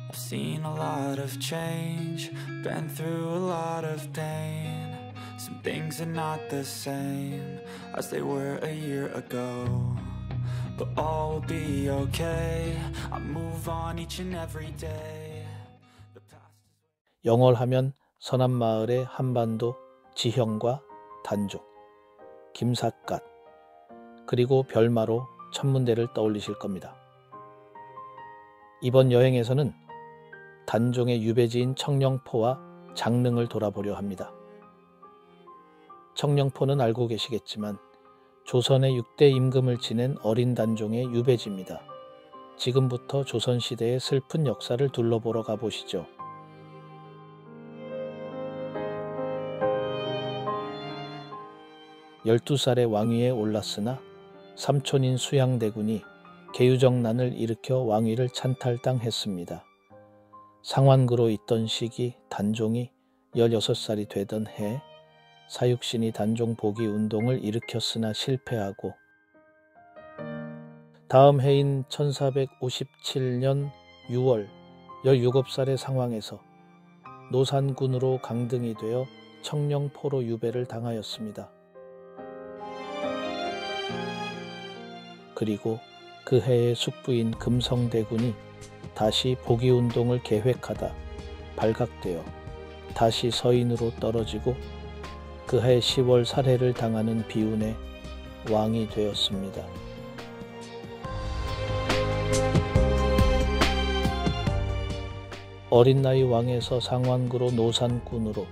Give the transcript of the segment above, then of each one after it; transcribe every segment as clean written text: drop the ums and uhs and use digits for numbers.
I've seen a lot of change, been through a lot of pain. Some things are not the same as they were a year ago, but all will be okay. I move on each and every day. 영월하면 서남마을의 한반도, 지형과 단종, 김삿갓, 그리고 별마로 천문대를 떠올리실 겁니다. 이번 여행에서는 단종의 유배지인 청령포와 장릉을 돌아보려 합니다. 청령포는 알고 계시겠지만 조선의 6대 임금을 지낸 어린 단종의 유배지입니다. 지금부터 조선시대의 슬픈 역사를 둘러보러 가보시죠. 12살의 왕위에 올랐으나 삼촌인 수양대군이 계유정난을 일으켜 왕위를 찬탈당했습니다. 상완구로 있던 시기 단종이 16살이 되던 해 사육신이 단종 복위 운동을 일으켰으나 실패하고 다음 해인 1457년 6월 17살의 상황에서 노산군으로 강등이 되어 청령포로 유배를 당하였습니다. 그리고 그 해의 숙부인 금성대군이 다시 복위운동을 계획하다 발각되어 다시 서인으로 떨어지고 그해 10월 살해를 당하는 비운의 왕이 되었습니다. 어린 나이 왕에서 상완구로 노산군으로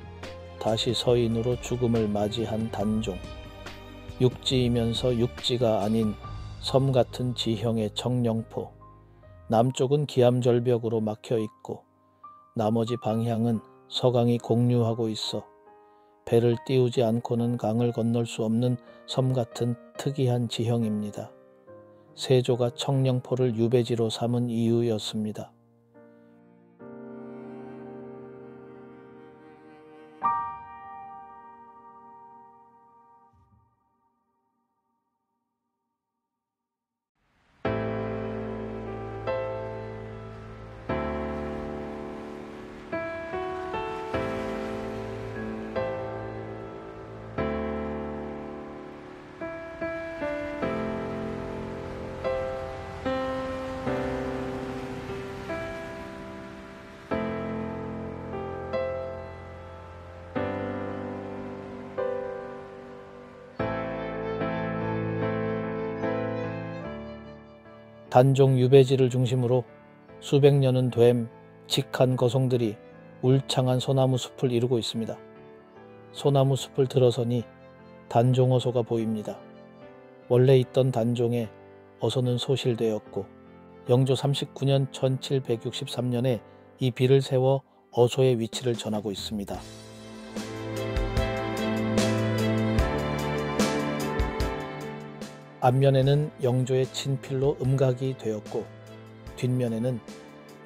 다시 서인으로 죽음을 맞이한 단종. 육지이면서 육지가 아닌 섬 같은 지형의 청령포. 남쪽은 기암절벽으로 막혀 있고 나머지 방향은 서강이 공류하고 있어 배를 띄우지 않고는 강을 건널 수 없는 섬 같은 특이한 지형입니다. 세조가 청령포를 유배지로 삼은 이유였습니다. 단종 유배지를 중심으로 수백 년은 됨 직한 거성들이 울창한 소나무 숲을 이루고 있습니다. 소나무 숲을 들어서니 단종어소가 보입니다. 원래 있던 단종에 어소는 소실되었고 영조 39년 1763년에 이 비를 세워 어소의 위치를 전하고 있습니다. 앞면에는 영조의 친필로 음각이 되었고 뒷면에는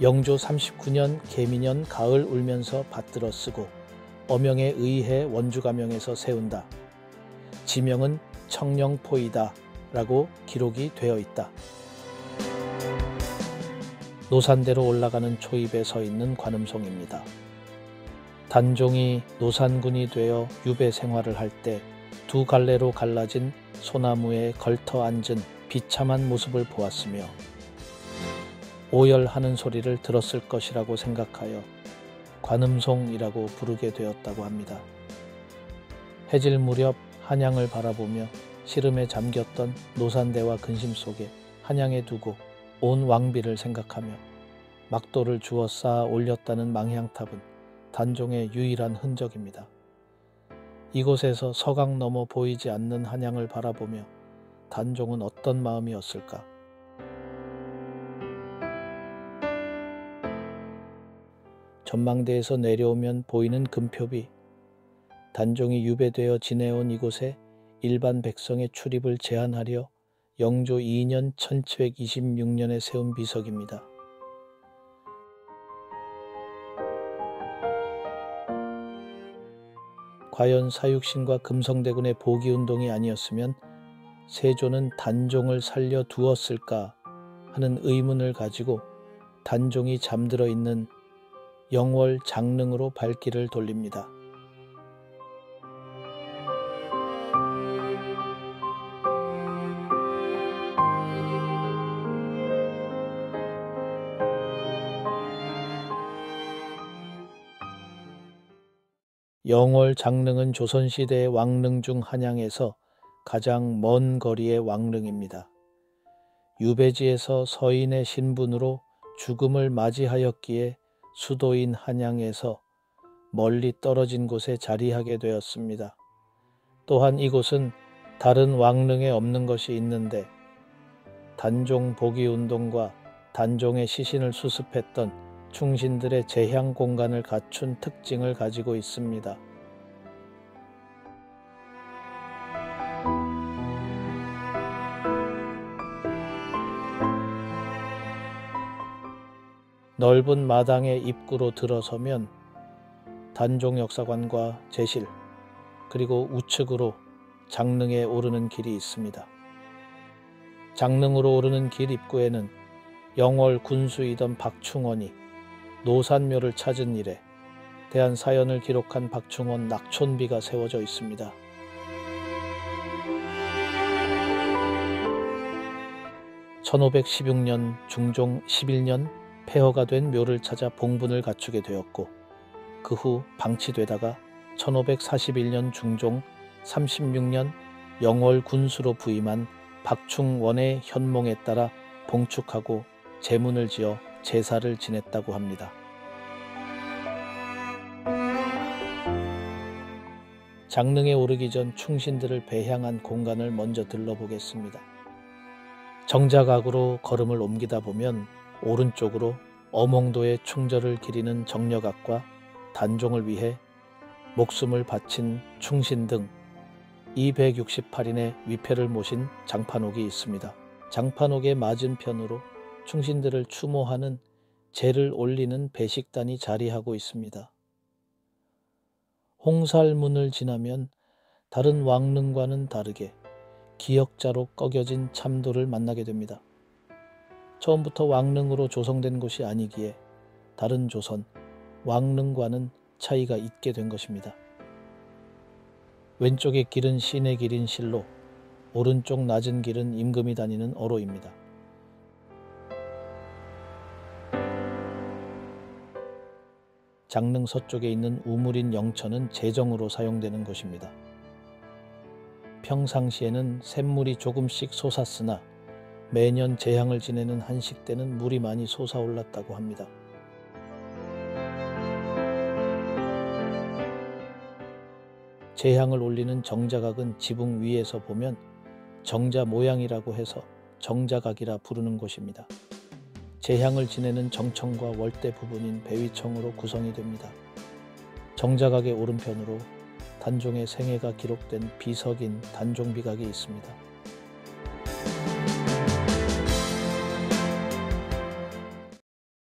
영조 39년 개미년 가을 울면서 받들어 쓰고 어명에 의해 원주가명에서 세운다. 지명은 청령포이다 라고 기록이 되어 있다. 노산대로 올라가는 초입에 서 있는 관음송입니다. 단종이 노산군이 되어 유배 생활을 할 때 두 갈래로 갈라진 소나무에 걸터 앉은 비참한 모습을 보았으며 오열하는 소리를 들었을 것이라고 생각하여 관음송이라고 부르게 되었다고 합니다. 해질 무렵 한양을 바라보며 시름에 잠겼던 노산대와 근심 속에 한양에 두고 온 왕비를 생각하며 막도를 주워 쌓아 올렸다는 망향탑은 단종의 유일한 흔적입니다. 이곳에서 서강 너머 보이지 않는 한양을 바라보며 단종은 어떤 마음이었을까? 전망대에서 내려오면 보이는 금표비. 단종이 유배되어 지내온 이곳에 일반 백성의 출입을 제한하려 영조 2년 1726년에 세운 비석입니다. 과연 사육신과 금성대군의 복위운동이 아니었으면 세조는 단종을 살려 두었을까 하는 의문을 가지고 단종이 잠들어 있는 영월 장릉으로 발길을 돌립니다. 영월 장릉은 조선시대의 왕릉 중 한양에서 가장 먼 거리의 왕릉입니다. 유배지에서 서인의 신분으로 죽음을 맞이하였기에 수도인 한양에서 멀리 떨어진 곳에 자리하게 되었습니다. 또한 이곳은 다른 왕릉에 없는 것이 있는데 단종 복위운동과 단종의 시신을 수습했던 충신들의 재향 공간을 갖춘 특징을 가지고 있습니다. 넓은 마당의 입구로 들어서면 단종 역사관과 제실, 그리고 우측으로 장릉에 오르는 길이 있습니다. 장릉으로 오르는 길 입구에는 영월 군수이던 박충원이 노산묘를 찾은 이래 대한 사연을 기록한 박충원 낙촌비가 세워져 있습니다. (1516년) 중종 11년 폐허가 된 묘를 찾아 봉분을 갖추게 되었고 그 후 방치되다가 1541년 중종 36년 영월 군수로 부임한 박충원의 현몽에 따라 봉축하고 제문을 지어 제사를 지냈다고 합니다. 장릉에 오르기 전 충신들을 배향한 공간을 먼저 들러보겠습니다. 정자각으로 걸음을 옮기다 보면 오른쪽으로 어몽도의 충절을 기리는 정려각과 단종을 위해 목숨을 바친 충신 등 268인의 위패를 모신 장판옥이 있습니다. 장판옥의 맞은편으로 충신들을 추모하는 제를 올리는 배식단이 자리하고 있습니다. 홍살문을 지나면 다른 왕릉과는 다르게 기역자로 꺼겨진 참도를 만나게 됩니다. 처음부터 왕릉으로 조성된 곳이 아니기에 다른 조선 왕릉과는 차이가 있게 된 것입니다. 왼쪽의 길은 신의 길인 실로, 오른쪽 낮은 길은 임금이 다니는 어로입니다. 장릉 서쪽에 있는 우물인 영천은 제정으로 사용되는 곳입니다. 평상시에는 샘물이 조금씩 솟았으나 매년 제향을 지내는 한식 때는 물이 많이 솟아올랐다고 합니다. 제향을 올리는 정자각은 지붕 위에서 보면 정자 모양이라고 해서 정자각이라 부르는 곳입니다. 제향을 지내는 정청과 월대 부분인 배위청으로 구성이 됩니다. 정자각의 오른편으로 단종의 생애가 기록된 비석인 단종비각이 있습니다.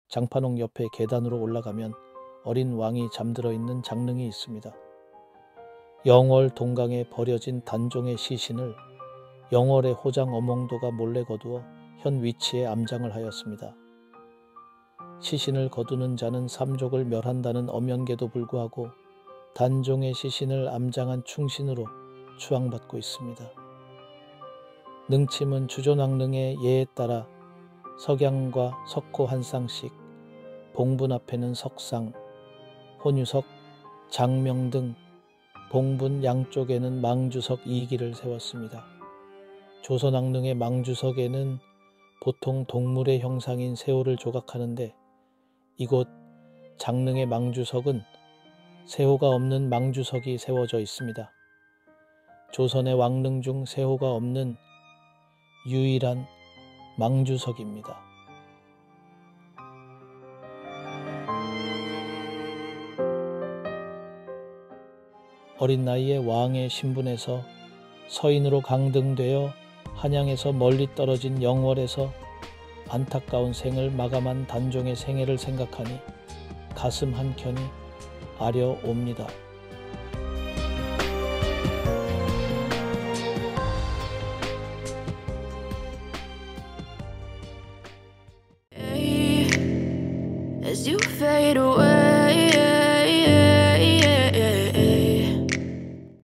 장판옥 옆에 계단으로 올라가면 어린 왕이 잠들어 있는 장릉이 있습니다. 영월 동강에 버려진 단종의 시신을 영월의 호장 어몽도가 몰래 거두어 현 위치에 암장을 하였습니다. 시신을 거두는 자는 삼족을 멸한다는 엄연계도 불구하고 단종의 시신을 암장한 충신으로 추앙받고 있습니다. 능침은 주조낙릉의 예에 따라 석양과 석호 한 쌍씩, 봉분 앞에는 석상, 혼유석, 장명 등 봉분 양쪽에는 망주석 2기를 세웠습니다. 조선낙릉의 망주석에는 보통 동물의 형상인 새호를 조각하는데 이곳 장릉의 망주석은 새호가 없는 망주석이 세워져 있습니다. 조선의 왕릉 중 새호가 없는 유일한 망주석입니다. 어린 나이에 왕의 신분에서 서인으로 강등되어 한양에서 멀리 떨어진 영월에서 안타까운 생을 마감한 단종의 생애를 생각하니 가슴 한켠이 아려옵니다. as you fade away.